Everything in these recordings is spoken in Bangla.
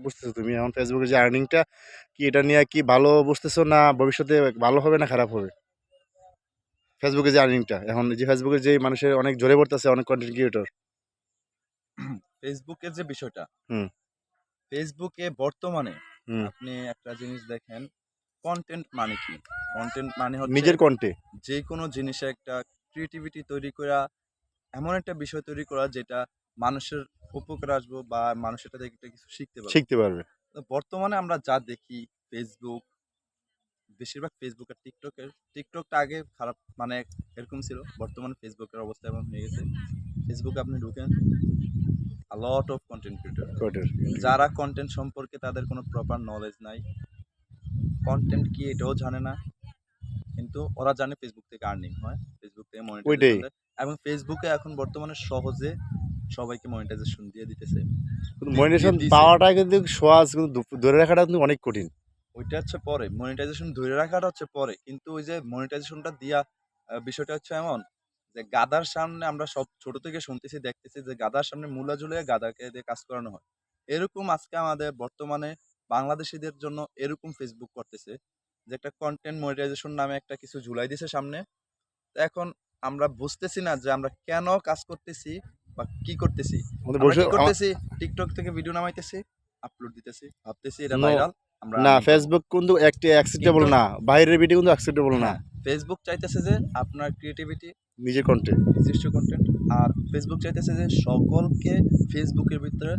বুঝতেছো তুমি এখন ফেসবুকের যে আর্নিংটা কি এটা নিয়ে কি ভালো বুঝতেছো না ভবিষ্যতে ভালো হবে না খারাপ হবে ফেসবুকের যে আর্নিংটা এখন যে ফেসবুকের যে মানুষের অনেক ঝরে পড়তেছে অনেক কন্টেন্ট ক্রিয়েটর। ফেসবুকের যে বিষয়টা, হুম ফেসবুকে বর্তমানে হুম আপনি একটা জিনিস দেখেন, কন্টেন্ট মানে কি? কন্টেন্ট মানে হচ্ছে নিজের কন্টে যে কোনো জিনিসে একটা ক্রিয়েটিভিটি তৈরি করা, এমন একটা বিষয় তৈরি করা যেটা মানুষের উপকার আসবো বা মানুষ এটা থেকে একটা কিছু শিখতে পারবে। শিখতে পারবে। তো বর্তমানে আমরা যা দেখি, ফেসবুক, বেশিরভাগ ফেসবুক আর টিকটকটা আগে খারাপ মানে এরকম ছিল, বর্তমানে ফেসবুকের অবস্থা এমন হয়ে গেছে। ফেসবুকে আপনি ঢুকেন, লট অফ কন্টেন্ট ক্রিয়েটর, কটের যারা কন্টেন্ট সম্পর্কে তাদের কোনো প্রপার নলেজ নাই, কন্টেন্ট কি এটাও জানে না, কিন্তু ওরা জানে ফেসবুক থেকে আর্নিং হয়, ফেসবুক থেকে ওইটাই মনিটাইজেশন দেয়, এবং ফেসবুকে এখন বর্তমানে সহজে সবাইকে মনিটাইজেশন দিয়ে দিতেছে, দিয়ে মনিটাইজেশন দিছে। পাওয়াটা কিন্তু সহজ কিন্তু ধরে রাখাটা কিন্তু অনেক কঠিন। ওইটা হচ্ছে পরে, মনিটাইজেশন ধরে রাখাটা হচ্ছে পরে, কিন্তু ওই যে মনিটাইজেশনটা দিয়া বিষয়টা হচ্ছে এমন যে গাধার সামনে আমরা সব ছোট থেকে শুনতেছি দেখতেছি যে গাধার সামনে মূলা ঝুলিয়ে গাধাকে দিয়ে কাজ করানো হয়। এরকম আজকে আমাদের বর্তমানে বাংলাদেশিদের জন্য এরকম ফেসবুক করতেছে যে একটা কন্টেন্ট মনিটাইজেশন নামে একটা কিছু ঝুলাই দিছে সামনে। তো এখন আমরা বুঝতেছি না যে আমরা কেন কাজ করতেছি বা কি করতেছি। আমাদের আমরা বসে কি করতেছি, টিকটক থেকে ভিডিও নামাইতেছি, আপলোড দিতেছি, ভাবতেছি এটা নো ভাইরাল, আমরা না আর্নিং করবো। ফেসবুক কিন্তু একটি অ্যাকসেপ্টেবল কিন্তু না, বাইরের ভিডিও কিন্তু অ্যাকসেপ্টেবল না। হ্যাঁ, ফেসবুক চাইতেছে যে আপনার ক্রিয়েটিভিটি, নিজের কন্টেন্ট নিজস্ব কন্টেন্ট, আর ফেসবুক চাইতেছে যে সকলকে ফেসবুকের ভিতরে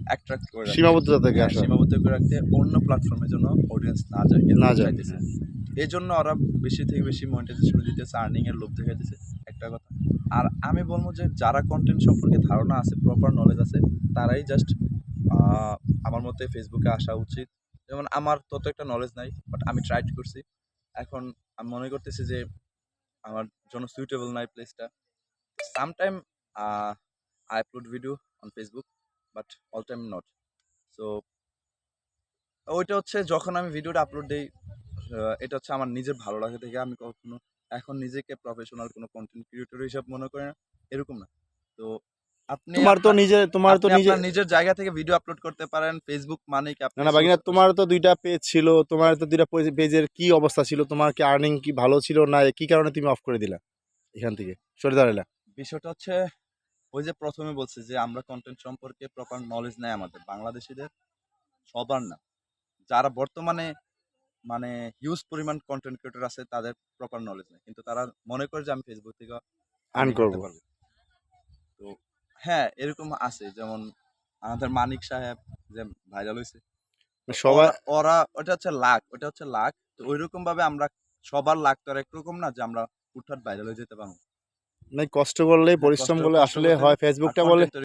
অ্যাট্রাক্ট করে রাখতে, সীমাবদ্ধতা থেকে হ্যাঁ আসা সীমাবদ্ধ করে রাখতে, অন্য প্ল্যাটফর্মের জন্য অডিয়েন্স না যায়, এরকম না যায়। চাইতেছে। এই জন্য ওরা বেশি থেকে বেশি মনিটাইজেশন দিতেছে, আর্নিং এর লোভ দেখাইতেছে, একটা কথা। আর আমি বলবো যে যারা কন্টেন্ট সম্পর্কে ধারণা আছে, প্রপার নলেজ আছে, তারাই জাস্ট আমার মতে ফেসবুকে আসা উচিত। যেমন আমার তত একটা নলেজ নাই, বাট আমি ট্রাই করছি। এখন আমি মনে করতেছি যে আমার জন্য সুইটেবল নাই প্লেসটা। Sometime I upload video on Facebook, but all time not. So ওইটা হচ্ছে যখন আমি ভিডিওটা আপলোড দেই, এটা হচ্ছে আমার নিজের ভালো লাগে থেকে, আমি কখনো এখন নিজেকে প্রফেশনাল কোনো কন্টেন্ট ক্রিয়েটর হিসাব মনে করি না, এরকম না। তো আপনি তোমার তো আপনার নিজে তোমার তো আপনি নিজে আপনার নিজের জায়গা থেকে ভিডিও আপলোড করতে পারেন। ফেসবুক মানে কি না আপনি না বাগিনা তোমার তো দুইটা পেজ ছিল, তোমার তো দুইটা পেজের কি অবস্থা ছিল, তোমার কি আর্নিং কি ভালো ছিল না কি কারণে তুমি অফ করে দিলা এখান থেকে সরে দাঁড়ালা? বিষয়টা হচ্ছে ওই যে প্রথমে বলছি যে আমরা কন্টেন্ট সম্পর্কে প্রপার নলেজ নেই আমাদের বাংলাদেশিদের, সবার না, যারা বর্তমানে মানে হিউজ পরিমাণ কন্টেন্ট ক্রিয়েটর আছে তাদের প্রপার নলেজ নেই, কিন্তু তারা মনে করে যে আমি ফেসবুক থেকে আর্ন আর্নিং করতে করবো। পারবো। তো হ্যাঁ, এরকম আছে, যেমন আমাদের মানিক সাহেব যে ভাইরাল হয়েছে। তো সবাই ওরা ওরা ওটা হচ্ছে লাক, ওটা হচ্ছে লাক। তো ওইরকম ভাবে আমরা সবার লাক তো আর একরকম না যে আমরা হুটহাট ভাইরাল হয়ে যেতে পারবো। মানে কষ্ট করলে হ্যাঁ, পরিশ্রম করলে কষ্ট আসলে করতে হবে, হয় আর ফেসবুকটা বলে কন্টেন্ট